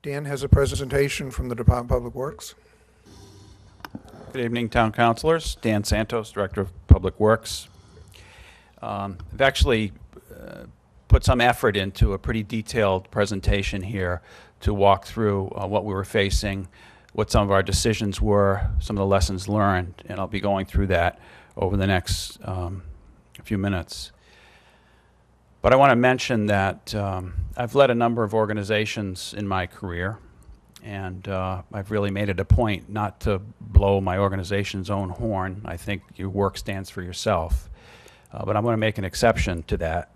Dan has a presentation from the Department of Public Works. Good evening, Town Councilors. Dan Santos, Director of Public Works. I've actually put some effort into a pretty detailed presentation here to walk through what we were facing, what some of our decisions were, some of the lessons learned, and I'll be going through that over the next few minutes. But I want to mention that I've led a number of organizations in my career, and I've really made it a point not to blow my organization's own horn. I think your work stands for yourself. But I'm going to make an exception to that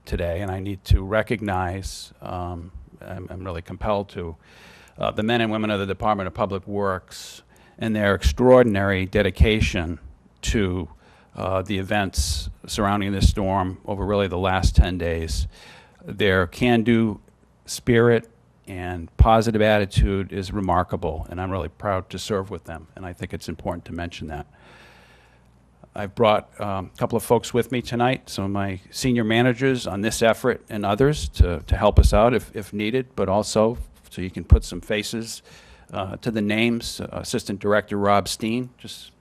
today, and I need to recognize, I'm really compelled to, the men and women of the Department of Public Works and their extraordinary dedication to the events surrounding this storm over really the last 10 days. Their can-do spirit and positive attitude is remarkable, and I'm really proud to serve with them, and I think it's important to mention that. I've brought a couple of folks with me tonight, some of my senior managers on this effort and others to help us out if needed, but also so you can put some faces to the names. Assistant Director Rob Steen, just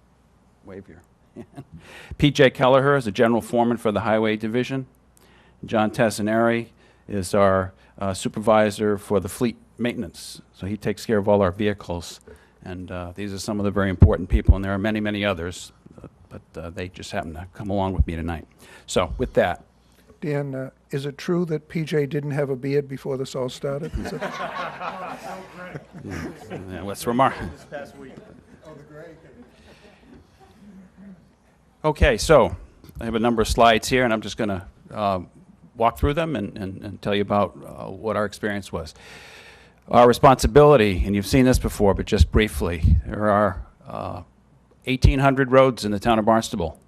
wave your hand. P.J. Kelleher is the General Foreman for the Highway Division. John Tassinari is our Supervisor for the Fleet Maintenance, so he takes care of all our vehicles. And these are some of the very important people, and there are many, many others. But they just happen to come along with me tonight. So with that. Dan, is it true that PJ didn't have a beard before this all started? Yeah, what's remarkable? Okay, so I have a number of slides here, and I'm just going to walk through them and tell you about what our experience was. Our responsibility, and you've seen this before, but just briefly, there are 1,800 roads in the town of Barnstable,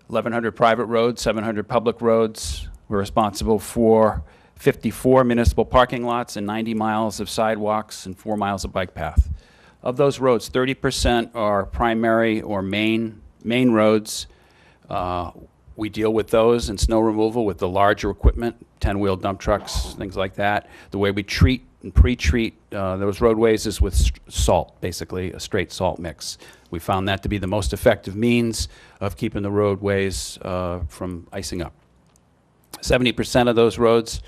1,100 private roads, 700 public roads. We're responsible for 54 municipal parking lots and 90 miles of sidewalks and 4 miles of bike path. Of those roads, 30% are primary or main roads. We deal with those and snow removal with the larger equipment, 10-wheel dump trucks, things like that. The way we treat and pre-treat those roadways is with salt, basically a straight salt mix. We found that to be the most effective means of keeping the roadways from icing up. 70% of those roads,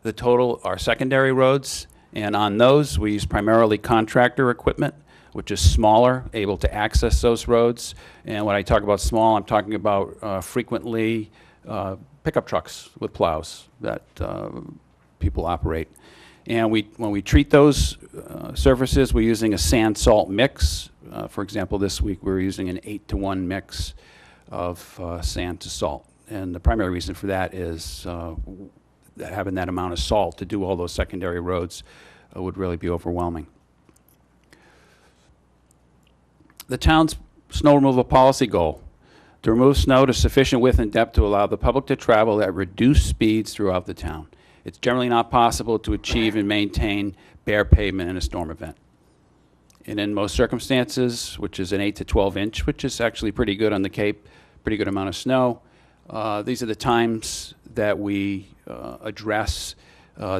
the total, are secondary roads, and on those we use primarily contractor equipment, which is smaller, able to access those roads. And when I talk about small, I'm talking about frequently pickup trucks with plows that people operate. And when we treat those surfaces, we're using a sand-salt mix. For example, this week we're using an 8-to-1 mix of sand to salt. And the primary reason for that is having that amount of salt to do all those secondary roads would really be overwhelming. The town's snow removal policy goal: to remove snow to sufficient width and depth to allow the public to travel at reduced speeds throughout the town. It's generally not possible to achieve and maintain bare pavement in a storm event. And in most circumstances, which is an 8 to 12 inch, which is actually pretty good on the Cape, pretty good amount of snow, these are the times that we address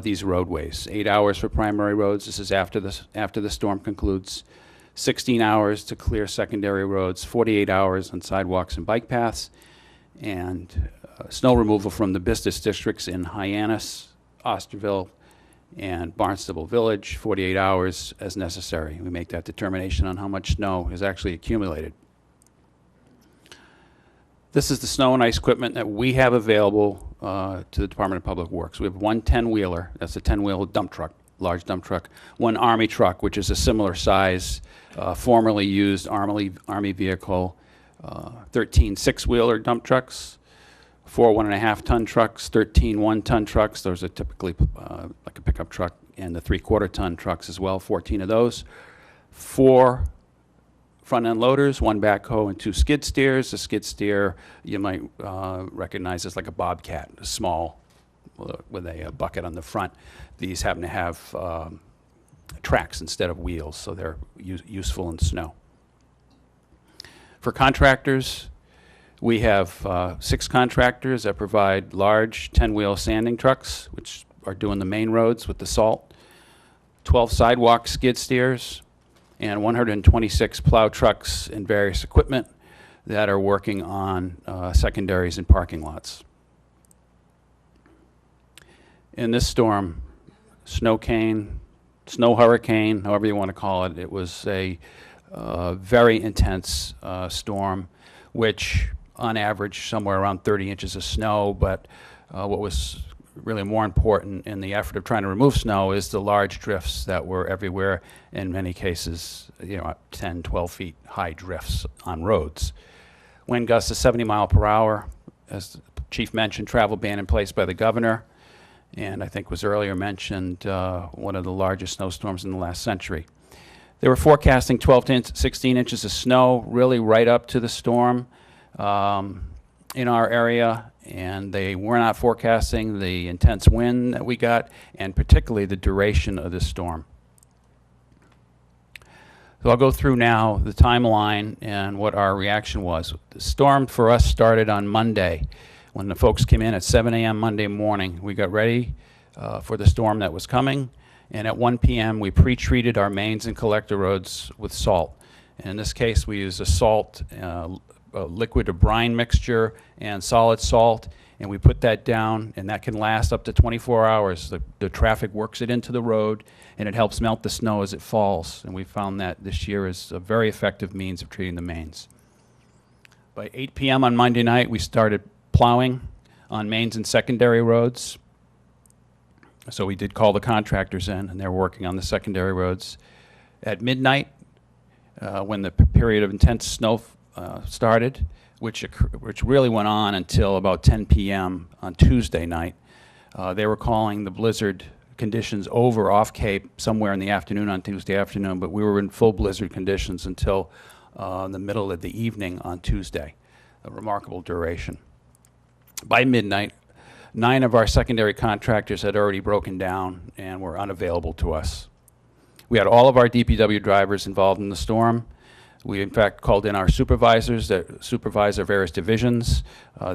these roadways. 8 hours for primary roads. This is after the storm concludes. 16 hours to clear secondary roads, 48 hours on sidewalks and bike paths, and snow removal from the business districts in Hyannis, Osterville, and Barnstable Village, 48 hours as necessary. We make that determination on how much snow is actually accumulated. This is the snow and ice equipment that we have available to the Department of Public Works. We have one 10-wheeler, that's a 10-wheel dump truck, large dump truck, one Army truck, which is a similar size, formerly used Army vehicle, 13 6-wheeler dump trucks, 4 1.5-ton trucks, 13 1-ton trucks. Those are typically like a pickup truck, and the 3/4-ton trucks as well, 14 of those. 4 front-end loaders, 1 backhoe, and 2 skid steers. The skid steer you might recognize as like a Bobcat, a small with a bucket on the front. These happen to have tracks instead of wheels, so they're useful in snow. For contractors, we have 6 contractors that provide large 10-wheel sanding trucks, which are doing the main roads with the salt. 12 sidewalk skid steers, and 126 plow trucks and various equipment that are working on secondaries and parking lots. In this storm, snow hurricane, however you want to call it, it was a very intense storm, which on average somewhere around 30 inches of snow, but what was really more important in the effort of trying to remove snow is the large drifts that were everywhere, in many cases, 10, 12 feet high drifts on roads. Wind gusts of 70 mile per hour, as the chief mentioned, travel ban in place by the governor, and I think was earlier mentioned, one of the largest snowstorms in the last century. They were forecasting 12 to 16 inches of snow really right up to the storm in our area, and they were not forecasting the intense wind that we got, and particularly the duration of the storm. So I'll go through now the timeline and what our reaction was. The storm for us started on Monday. When the folks came in at 7 a.m. Monday morning, we got ready for the storm that was coming, and at 1 p.m. we pre-treated our mains and collector roads with salt. And in this case, we used a salt, a liquid to brine mixture and solid salt, and we put that down, and that can last up to 24 hours. The traffic works it into the road, and it helps melt the snow as it falls. And we found that this year is a very effective means of treating the mains. By 8 p.m. on Monday night, we started plowing on mains and secondary roads. So we did call the contractors in, and they're working on the secondary roads. At midnight, when the period of intense snow started, which really went on until about 10 p.m. on Tuesday night. They were calling the blizzard conditions over off Cape somewhere in the afternoon on Tuesday afternoon, but we were in full blizzard conditions until the middle of the evening on Tuesday, a remarkable duration. By midnight, 9 of our secondary contractors had already broken down and were unavailable to us. We had all of our DPW drivers involved in the storm. We, in fact, called in our supervisors that supervise our various divisions.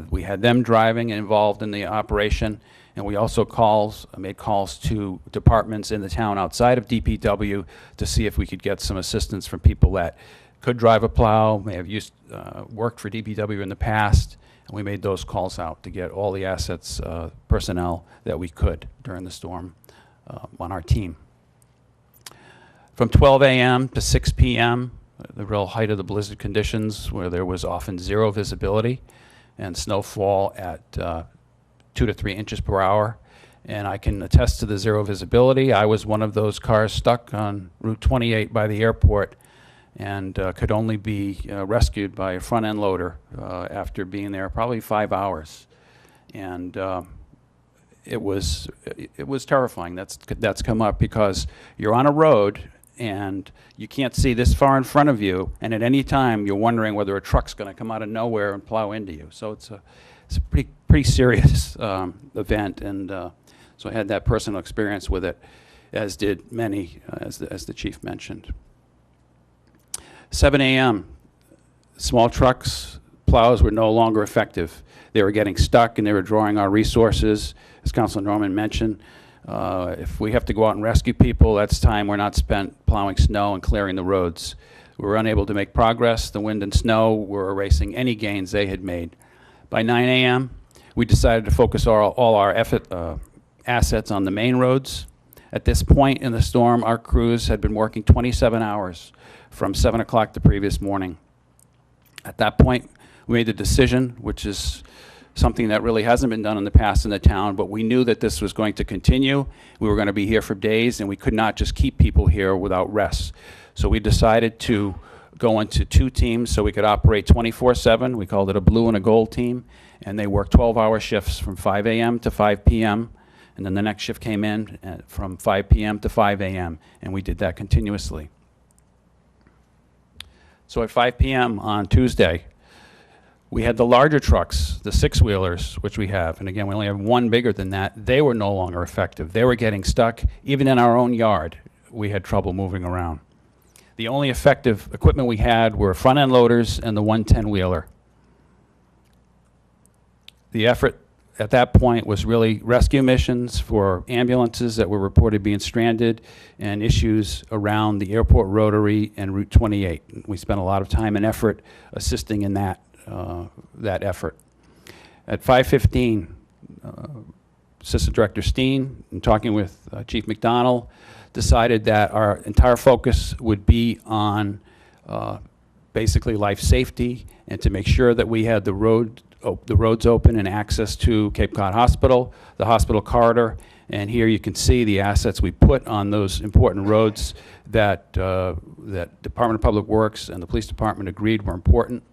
We had them driving and involved in the operation, and we also made calls to departments in the town outside of DPW to see if we could get some assistance from people that could drive a plow, may have worked for DPW in the past, and we made those calls out to get all the assets, personnel that we could during the storm on our team. From 12 a.m. to 6 p.m., the real height of the blizzard conditions, where there was often zero visibility and snowfall at 2 to 3 inches per hour. And I can attest to the zero visibility. I was one of those cars stuck on Route 28 by the airport and could only be rescued by a front-end loader after being there probably 5 hours. And it was terrifying. That's come up because you're on a road and you can't see this far in front of you, and at any time you're wondering whether a truck's going to come out of nowhere and plow into you. So it's a pretty serious event, and so I had that personal experience with it, as did many, as the chief mentioned. 7 a.m., small trucks, plows were no longer effective. They were getting stuck, and they were drawing our resources. As Councilor Norman mentioned, if we have to go out and rescue people, that's time we're not spent plowing snow and clearing the roads. We were unable to make progress. The wind and snow were erasing any gains they had made. By 9 a.m., we decided to focus all our assets on the main roads. At this point in the storm, our crews had been working 27 hours from 7 o'clock the previous morning. At that point, we made the decision, which is something that really hasn't been done in the past in the town, but we knew that this was going to continue. We were going to be here for days, and we could not just keep people here without rest. So we decided to go into 2 teams so we could operate 24/7. We called it a blue and a gold team, and they worked 12-hour shifts from 5 a.m. to 5 p.m., and then the next shift came in from 5 p.m. to 5 a.m., and we did that continuously. So at 5 p.m. on Tuesday, we had the larger trucks, the 6-wheelers, which we have, and again, we only have one bigger than that. They were no longer effective. They were getting stuck. Even in our own yard, we had trouble moving around. The only effective equipment we had were front-end loaders and the 110-wheeler. The effort at that point was really rescue missions for ambulances that were reported being stranded and issues around the airport rotary and Route 28. We spent a lot of time and effort assisting in that effort. At 5:15, Assistant Director Steen, in talking with Chief McDonald, decided that our entire focus would be on basically life safety and to make sure that we had the roads open and access to Cape Cod Hospital, the hospital corridor, and here you can see the assets we put on those important roads that that Department of Public Works and the Police Department agreed were important.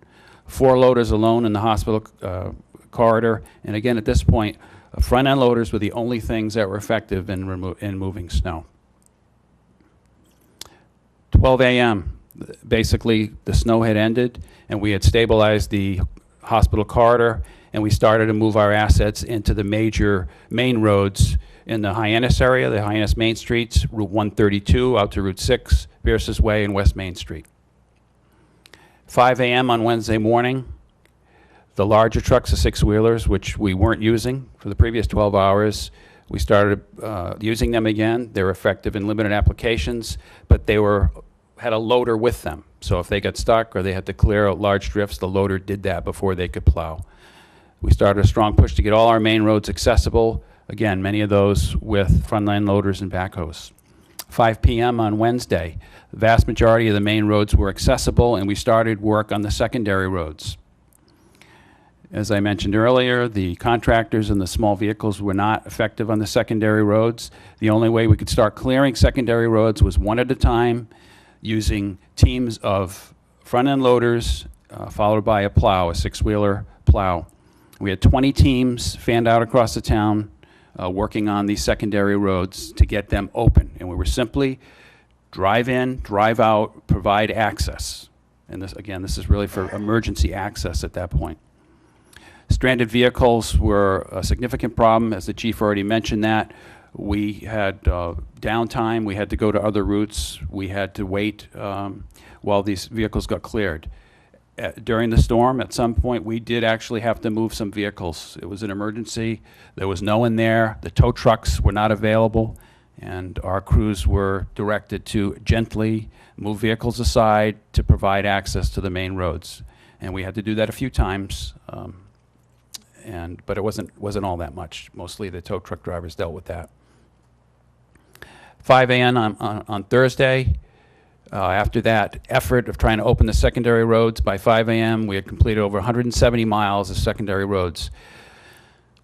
4 loaders alone in the hospital corridor, and again at this point, front-end loaders were the only things that were effective in moving snow. 12 a.m. Basically, the snow had ended, and we had stabilized the hospital corridor, and we started to move our assets into the major main roads in the Hyannis area, the Hyannis Main Streets, Route 132 out to Route 6, Pierce's Way, and West Main Street. 5 a.m. on Wednesday morning, the larger trucks, the 6-wheelers, which we weren't using for the previous 12 hours, we started using them again. They were effective in limited applications, but they had a loader with them. So if they got stuck or they had to clear large drifts, the loader did that before they could plow. We started a strong push to get all our main roads accessible. Again, many of those with frontline loaders and backhoes. 5 p.m. on Wednesday, the vast majority of the main roads were accessible, and we started work on the secondary roads. As I mentioned earlier, the contractors and the small vehicles were not effective on the secondary roads. The only way we could start clearing secondary roads was one at a time, using teams of front-end loaders followed by a plow, a 6-wheeler plow. We had 20 teams fanned out across the town working on these secondary roads to get them open. And we were simply drive in, drive out, provide access. And this, again, this is really for emergency access at that point. Stranded vehicles were a significant problem, as the chief already mentioned that. We had downtime, we had to go to other routes, we had to wait while these vehicles got cleared. During the storm, at some point, we did actually have to move some vehicles. It was an emergency, there was no one there, the tow trucks were not available, and our crews were directed to gently move vehicles aside to provide access to the main roads. And we had to do that a few times, but it wasn't all that much. Mostly the tow truck drivers dealt with that. 5 a.m. on Thursday. After that effort of trying to open the secondary roads, by 5 a.m. we had completed over 170 miles of secondary roads.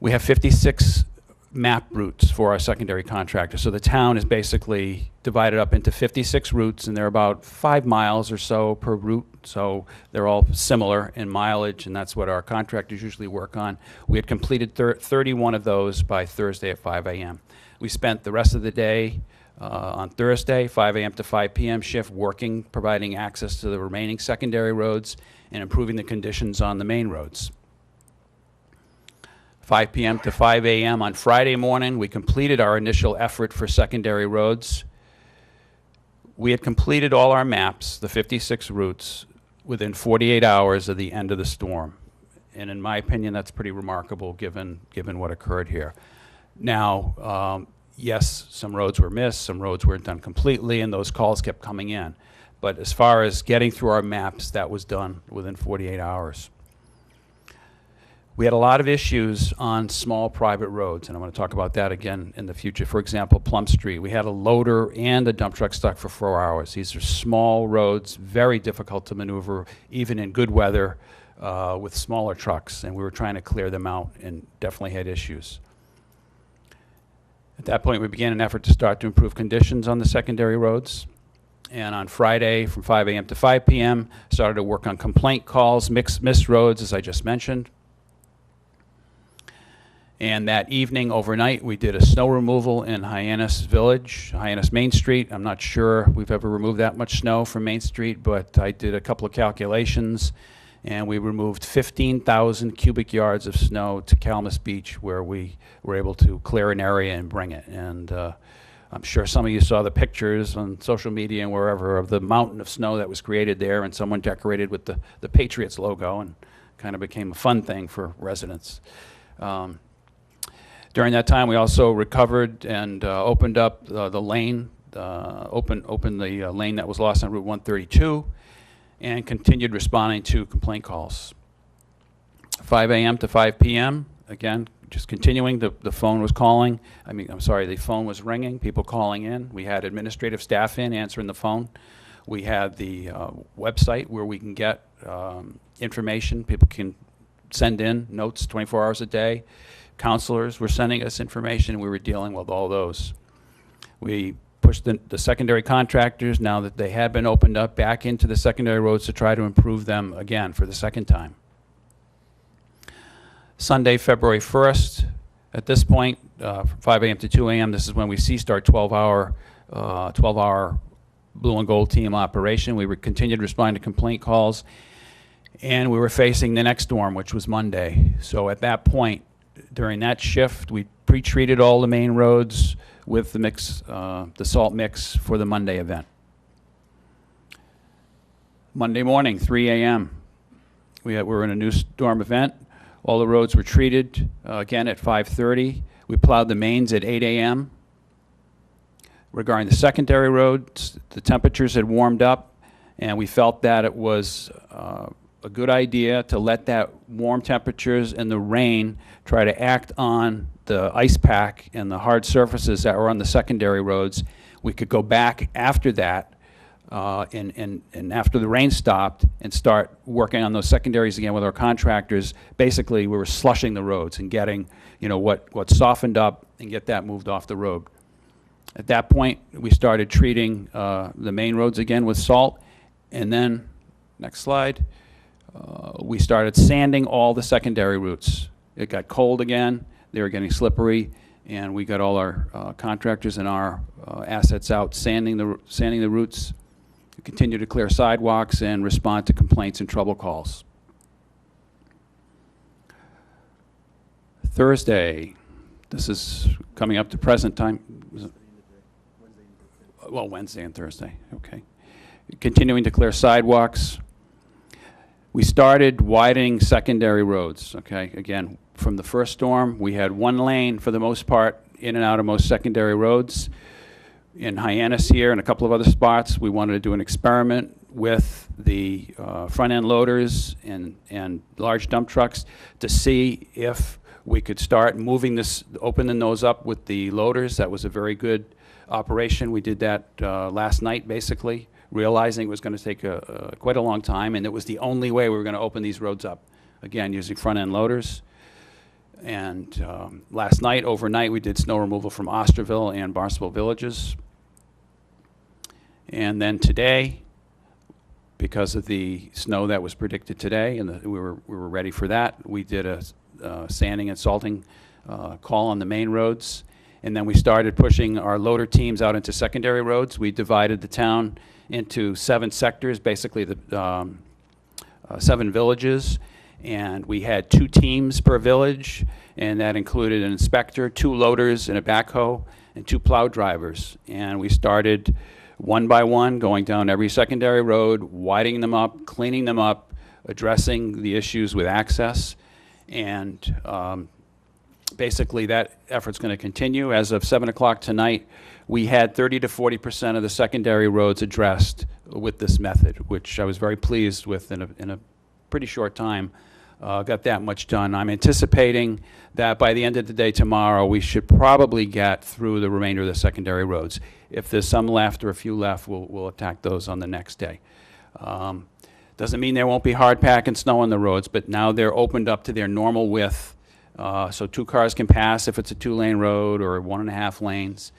We have 56 map routes for our secondary contractor. So the town is basically divided up into 56 routes, and they're about 5 miles or so per route. So they're all similar in mileage, and that's what our contractors usually work on. We had completed 31 of those by Thursday at 5 a.m. We spent the rest of the day on Thursday, 5 a.m. to 5 p.m. shift, working, providing access to the remaining secondary roads and improving the conditions on the main roads. 5 p.m. to 5 a.m. on Friday morning, we completed our initial effort for secondary roads. We had completed all our maps, the 56 routes, within 48 hours of the end of the storm. And in my opinion, that's pretty remarkable given what occurred here. Now, yes, some roads were missed, some roads weren't done completely, and those calls kept coming in. But as far as getting through our maps, that was done within 48 hours. We had a lot of issues on small private roads, and I'm going to talk about that again in the future. For example, Plum Street. We had a loader and a dump truck stuck for 4 hours. These are small roads, very difficult to maneuver, even in good weather, with smaller trucks, and we were trying to clear them out and definitely had issues. At that point, we began an effort to start to improve conditions on the secondary roads. And on Friday, from 5 a.m. to 5 p.m., started to work on complaint calls, missed roads, as I just mentioned. And that evening, overnight, we did a snow removal in Hyannis Village, Hyannis Main Street. I'm not sure we've ever removed that much snow from Main Street, but I did a couple of calculations, and we removed 15,000 cubic yards of snow to Calmus Beach, where we were able to clear an area and bring it. And I'm sure some of you saw the pictures on social media and wherever of the mountain of snow that was created there, and someone decorated with the Patriots logo, and kind of became a fun thing for residents. During that time, we also recovered and opened up the lane, opened the lane that was lost on Route 132, and continued responding to complaint calls. 5 a.m. to 5 p.m., again, just continuing, the phone was calling. The phone was ringing, people calling in. We had administrative staff in answering the phone. We had the website where we can get information. People can send in notes 24 hours a day. Counselors were sending us information. We were dealing with all those. We pushed the secondary contractors, now that they had been opened up, back into the secondary roads to try to improve them again for the second time. Sunday, February 1st, at this point, from 5 a.m. to 2 a.m., this is when we ceased our 12-hour blue and gold team operation. We continued responding to complaint calls, and we were facing the next storm, which was Monday. So at that point, during that shift, we pre-treated all the main roads with the mix, the salt mix for the Monday event. Monday morning, 3 a.m., we were in a new storm event. All the roads were treated, again, at 5:30. We plowed the mains at 8 a.m. Regarding the secondary roads, the temperatures had warmed up, and we felt that it was a good idea to let that warm temperatures and the rain try to act on the ice pack and the hard surfaces that were on the secondary roads. We could go back after that, and after the rain stopped, and start working on those secondaries again with our contractors. Basically, we were slushing the roads and getting, what softened up and get that moved off the road. At that point, we started treating the main roads again with salt, and then, next slide, we started sanding all the secondary routes. It got cold again, they were getting slippery, and we got all our contractors and our assets out sanding the routes. We continue to clear sidewalks and respond to complaints and trouble calls. Thursday, this is coming up to present time. Well, Wednesday and Thursday, okay. Continuing to clear sidewalks. We started widening secondary roads, okay? Again, from the first storm, we had one lane for the most part in and out of most secondary roads. In Hyannis here and a couple of other spots, we wanted to do an experiment with the front-end loaders and large dump trucks to see if we could start moving opening those up with the loaders. That was a very good operation. We did that last night, basically, realizing it was going to take quite a long time, and it was the only way we were going to open these roads up, again, using front-end loaders. And last night, overnight, we did snow removal from Osterville and Barnstable villages. And then today, because of the snow that was predicted today, and we were ready for that, we did a sanding and salting call on the main roads. And then we started pushing our loader teams out into secondary roads. We divided the town into 7 sectors, basically the 7 villages. And we had 2 teams per village, and that included an inspector, 2 loaders and a backhoe, and 2 plow drivers. And we started one by one, going down every secondary road, widening them up, cleaning them up, addressing the issues with access. And basically that effort's going to continue. As of 7 o'clock tonight, we had 30 to 40% of the secondary roads addressed with this method, which I was very pleased with in a pretty short time. Got that much done. I'm anticipating that by the end of the day tomorrow, we should probably get through the remainder of the secondary roads. If there's some left or a few left, we'll attack those on the next day. Doesn't mean there won't be hard pack and snow on the roads, but now they're opened up to their normal width, so 2 cars can pass if it's a 2-lane road or 1.5 lanes.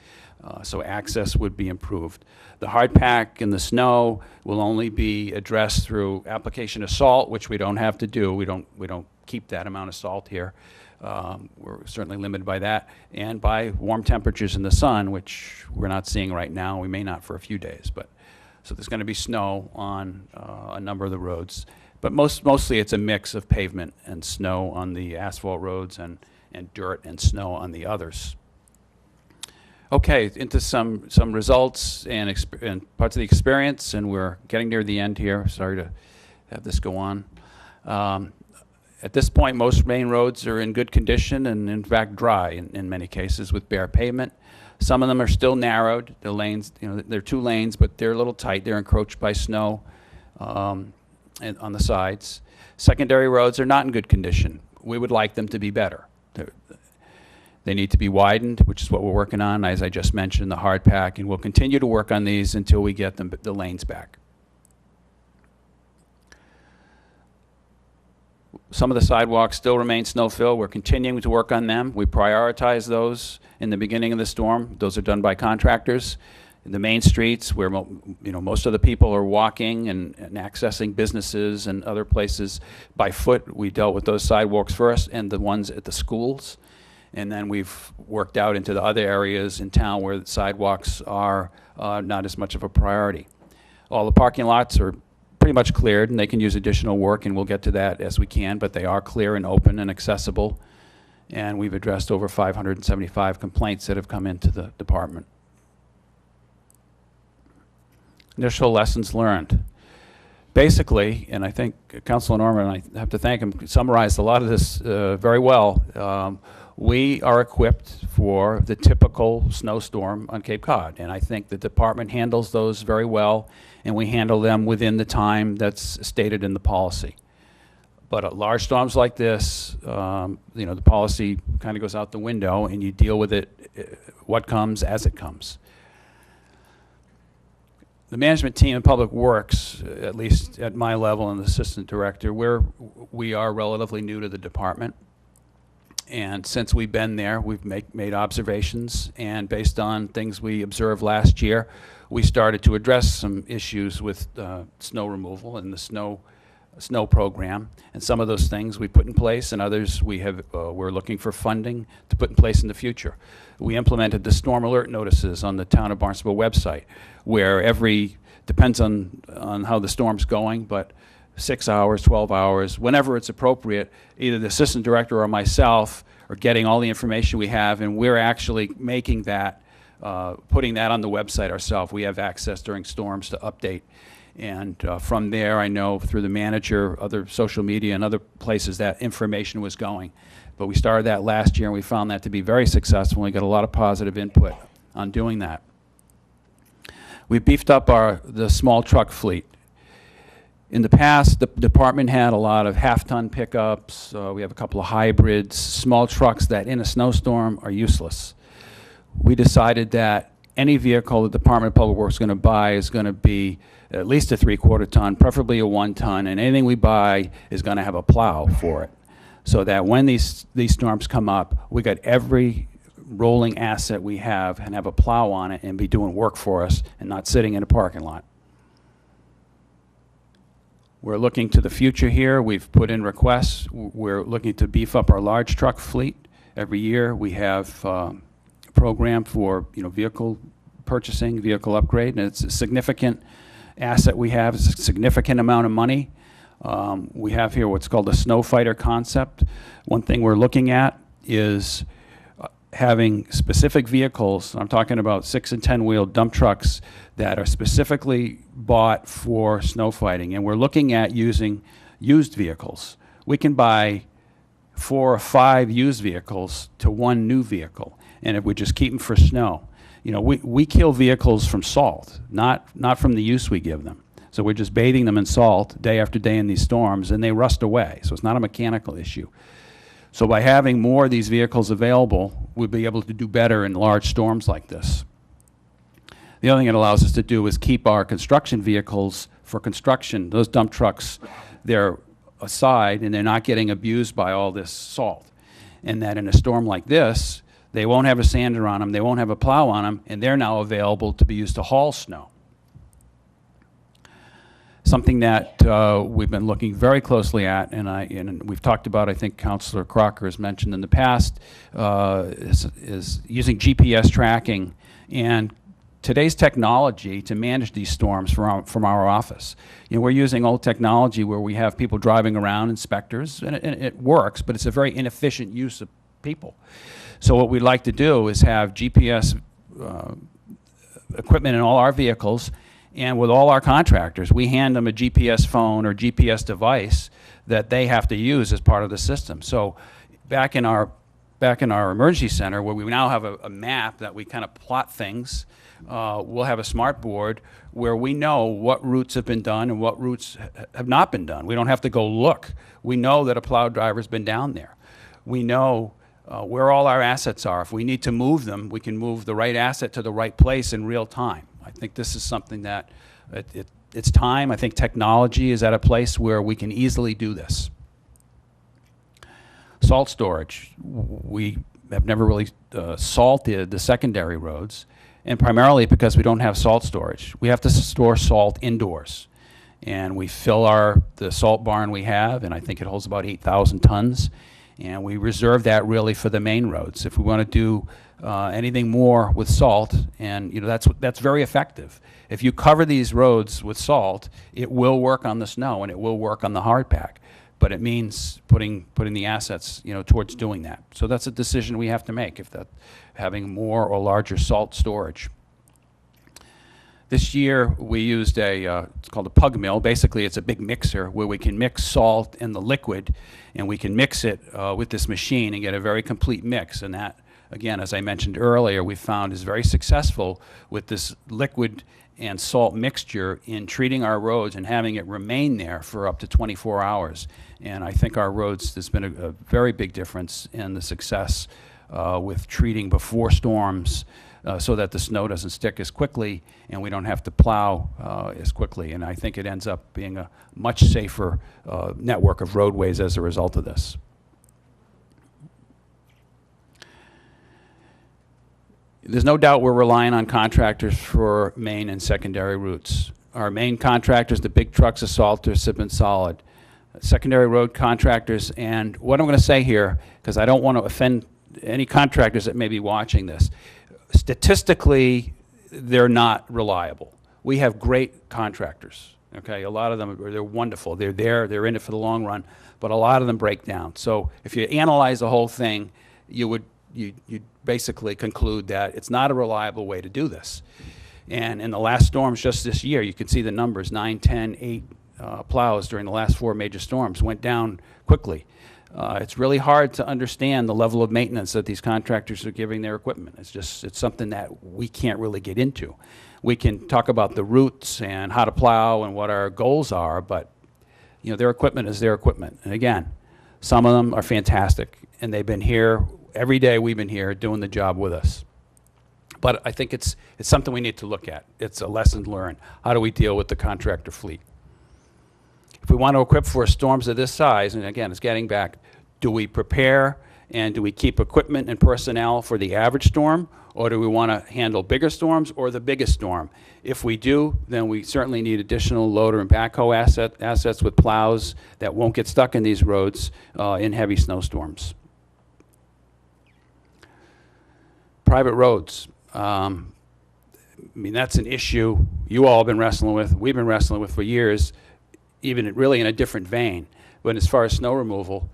So access would be improved. The hard pack and the snow will only be addressed through application of salt, which we don't have to do. We don't keep that amount of salt here. We're certainly limited by that, and by warm temperatures in the sun, which we're not seeing right now. We may not for a few days, but so there's going to be snow on a number of the roads. But mostly it's a mix of pavement and snow on the asphalt roads and dirt and snow on the others. Okay, into some results and parts of the experience, and we're getting near the end here. Sorry to have this go on. At this point, most main roads are in good condition and in fact dry in many cases with bare pavement. Some of them are still narrowed. The lanes, they're 2 lanes, but they're a little tight. They're encroached by snow and on the sides. Secondary roads are not in good condition. We would like them to be better. They need to be widened, which is what we're working on, as I just mentioned, the hard pack, and we'll continue to work on these until we get the lanes back. Some of the sidewalks still remain snow-filled. We're continuing to work on them. We prioritize those in the beginning of the storm. Those are done by contractors. In the main streets where most of the people are walking and accessing businesses and other places by foot, we dealt with those sidewalks first, and the ones at the schools. And then we've worked out into the other areas in town where the sidewalks are not as much of a priority. All the parking lots are pretty much cleared, and they can use additional work, and we'll get to that as we can, but they are clear and open and accessible. And we've addressed over 575 complaints that have come into the department. Initial lessons learned. Basically, and I think Councilor Norman, I have to thank him, summarized a lot of this very well. We are equipped for the typical snowstorm on Cape Cod, and I think the department handles those very well, and we handle them within the time that's stated in the policy. But at large storms like this, the policy kind of goes out the window, and you deal with it, what comes as it comes. The management team in Public Works, at least at my level and the assistant director, we are relatively new to the department. And since we've been there, we've made observations, and based on things we observed last year, we started to address some issues with snow removal and the snow program. And some of those things we put in place, and others we're looking for funding to put in place in the future. We implemented the storm alert notices on the Town of Barnstable website, where depends on how the storm's going, but 6 hours, 12 hours, whenever it's appropriate, either the assistant director or myself are getting all the information we have, and we're actually making that, putting that on the website ourselves. We have access during storms to update. And from there, I know through the manager, other social media, and other places that information was going. But we started that last year, and we found that to be very successful. We got a lot of positive input on doing that. We beefed up the small truck fleet. In the past, the department had a lot of half-ton pickups. We have a couple of hybrids, small trucks that in a snowstorm are useless. We decided that any vehicle the Department of Public Works is going to buy is going to be at least a 3/4 ton, preferably a 1 ton, and anything we buy is going to have a plow for it. So that when these storms come up, we got every rolling asset we have and have a plow on it and be doing work for us and not sitting in a parking lot. We're looking to the future here. We've put in requests. We're looking to beef up our large truck fleet. Every year we have a program for vehicle purchasing, vehicle upgrade, and it's a significant asset we have. It's a significant amount of money. We have here what's called a snow fighter concept. One thing we're looking at is having specific vehicles. I'm talking about 6 and 10 wheel dump trucks that are specifically bought for snow fighting, and we're looking at using used vehicles. We can buy 4 or 5 used vehicles to 1 new vehicle, and if we just keep them for snow. We kill vehicles from salt, not from the use we give them. So we're just bathing them in salt day after day in these storms, and they rust away. So it's not a mechanical issue. So by having more of these vehicles available, we'll be able to do better in large storms like this. The other thing it allows us to do is keep our construction vehicles for construction. Those dump trucks, they're aside, and they're not getting abused by all this salt. And that in a storm like this, they won't have a sander on them, they won't have a plow on them, and they're now available to be used to haul snow. Something that we've been looking very closely at, and we've talked about, I think Councilor Crocker has mentioned in the past, is using GPS tracking and today's technology to manage these storms from our office. We're using old technology where we have people driving around, inspectors, and it works, but it's a very inefficient use of people. So what we'd like to do is have GPS equipment in all our vehicles, And with all our contractors, we hand them a GPS phone or GPS device that they have to use as part of the system. So back in our emergency center, where we now have a map that we kind of plot things, we'll have a smart board where we know what routes have been done and what routes have not been done. We don't have to go look. We know that a plow driver's been down there. We know where all our assets are. If we need to move them, we can move the right asset to the right place in real time. I think this is something that it's time. I think technology is at a place where we can easily do this. Salt storage. We have never really salted the secondary roads, and primarily because we don't have salt storage. We have to store salt indoors. And we fill the salt barn we have, and I think it holds about 8,000 tons. And we reserve that really for the main roads. If we want to do anything more with salt, and that's very effective. If you cover these roads with salt, it will work on the snow and it will work on the hard pack. But it means putting the assets towards doing that. So that's a decision we have to make, if that having more or larger salt storage. This year we used it's called a pug mill. Basically it's a big mixer where we can mix salt and the liquid, and we can mix it with this machine and get a very complete mix. And that, again, as I mentioned earlier, we found is very successful with this liquid and salt mixture in treating our roads and having it remain there for up to 24 hours. And I think our roads, there's been a very big difference in the success with treating before storms, so that the snow doesn't stick as quickly and we don't have to plow as quickly. And I think it ends up being a much safer network of roadways as a result of this. There's no doubt we're relying on contractors for main and secondary routes. Our main contractors, the big trucks, assaulters, have been solid. Secondary road contractors, and what I'm going to say here, because I don't want to offend any contractors that may be watching this, statistically, they're not reliable. We have great contractors, okay? A lot of them, they're wonderful. They're there, they're in it for the long run, but a lot of them break down. So if you analyze the whole thing, you'd basically conclude that it's not a reliable way to do this. And in the last storms just this year, you can see the numbers, 9, 10, 8 plows during the last 4 major storms went down quickly. It's really hard to understand the level of maintenance that these contractors are giving their equipment. It's something that we can't really get into. We can talk about the routes and how to plow and what our goals are, but their equipment is their equipment. And again, some of them are fantastic, and they've been here every day. We've been here doing the job with us. But I think it's something we need to look at. It's a lesson learned. How do we deal with the contractor fleet? If we want to equip for storms of this size, and again, it's getting back, do we prepare and do we keep equipment and personnel for the average storm, or do we want to handle bigger storms or the biggest storm? If we do, then we certainly need additional loader and backhoe assets with plows that won't get stuck in these roads in heavy snowstorms. Private roads. I mean, that's an issue you all have been wrestling with, we've been wrestling with for years, even really in a different vein. But as far as snow removal,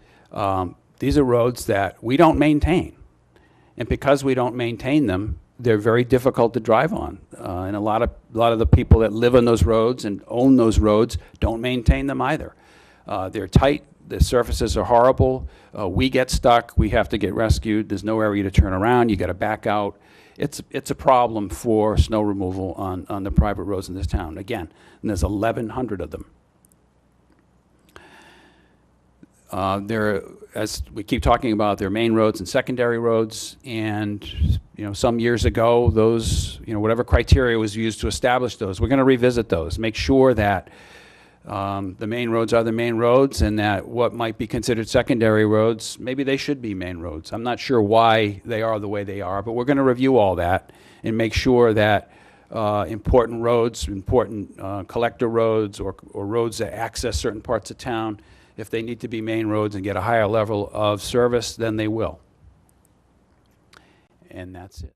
these are roads that we don't maintain. And because we don't maintain them, they're very difficult to drive on. And a lot of the people that live on those roads and own those roads don't maintain them either. They're tight, the surfaces are horrible, we get stuck, we have to get rescued, there's no area to turn around, you gotta back out. It's a problem for snow removal on the private roads in this town. Again, and there's 1,100 of them. As we keep talking about, their main roads and secondary roads, and some years ago, those, whatever criteria was used to establish those, we're going to revisit those, make sure that the main roads are the main roads, and that what might be considered secondary roads, maybe they should be main roads. I'm not sure why they are the way they are, but we're going to review all that and make sure that important roads, important collector roads, or roads that access certain parts of town, if they need to be main roads and get a higher level of service, then they will. And that's it.